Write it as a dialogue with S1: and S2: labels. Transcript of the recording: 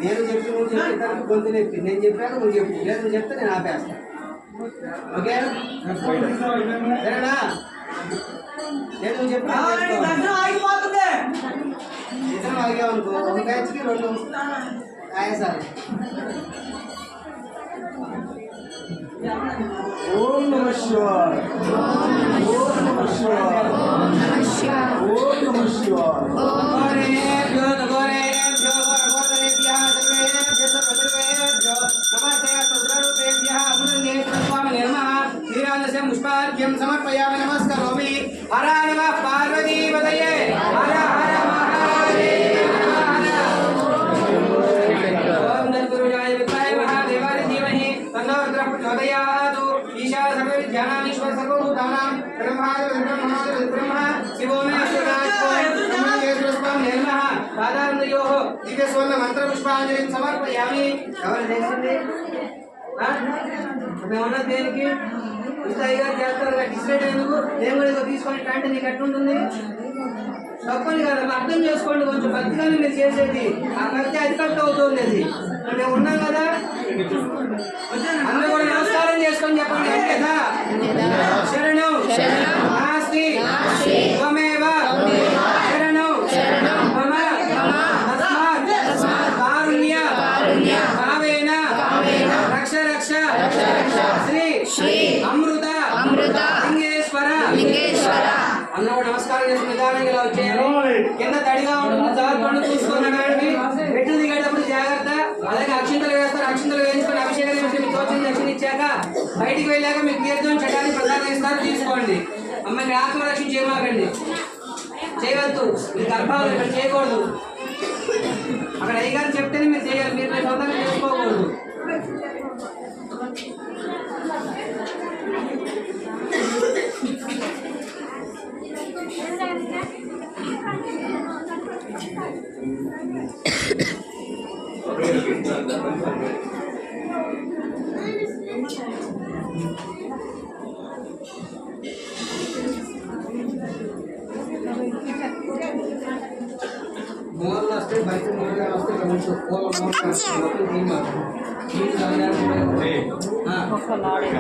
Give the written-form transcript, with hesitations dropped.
S1: నేను చెప్పి నువ్వు చెప్పేదానికి గొంతు నొప్పి నేను చెప్పాక నువ్వు చెప్పు లేదు నువ్వు చెప్తే నేను ఆపేస్తాను ఓకే సరేనా నేను నువ్వు చెప్పి ఇద్దరం ఆగామనుకో ఒక బ్యాచ్కి 2 ఆయాసాలు ఓం నమః శివాయ ఓం నమః శివాయ ఓం నమః శివాయ ఓం నమః శివాయ पुष्पार्घ्यं समर्पयामि नमस्करोमि हर नमः पार्वती पतये हर हर महादेव ओम नरगुरुजाय विद्महे महादेवाय धीमहि तन्नो रुद्रः प्रचोदयात् ईशान सर्वविद्यानामीश्वर सर्वभूतानां ब्रह्मा शिवो मे अष्टराज्यं निर्मः पादान्वयोः दिव्य स्वर्ण मंत्र पुष्पांजलिं समर्पयामि ఎవరు చేసింది మేమన్నా దేనికి ఇస్తాయిగా చేస్తారు డిసైడ్ ఎందుకు నేను కూడా తీసుకొని అంటే నీకు ఎట్లుంటుంది తప్పని కదా అర్థం చేసుకోండి కొంచెం భక్తిగానే మీరు చేసేది ఆ భక్తి అధికట్టు అవుతుంది అది మేము ఉన్నాం కదా అందరూ కూడా నమస్కారం చేసుకొని చెప్పండి శరణం నాస్తి త్వమేవ శరణం మమ తస్మాత్ కారుణ్య భావేన రక్ష రక్ష శ్రీ అమృత లింగేశ్వర అందరూ నమస్కారం చేసిన నిదానంగా ఇలా వచ్చేయాలి కింద తడిగా ఉంటుంది జాగ్రత్త చూసుకున్నాడు మెట్లు దిగేటప్పుడు జాగ్రత్త అలాగే అక్షింతలు వేస్తారు అక్షింతలు వేయించుకొని అభిషేకం చేసి మీకు తోచిన దక్షిణ ఇచ్చాక బయటికి వెళ్ళాక మీకు తీర్థం చటాన్ని ప్రసాదం ఇస్తారు తీసుకోండి అమ్మాయి ఆత్మరక్షణ చేయమాకండి చేయవద్దు. మీరు గర్భాలు ఇక్కడ చేయకూడదు. అక్కడ అయ్యగారు చెప్తేనే మీరు చేయాలి. మీరు మీ సొంతంగా చేసుకోకూడదు. మూలలు వస్తే బయట మూలలు వస్తే కొంచెం పూల మొత్తం కావచ్చు.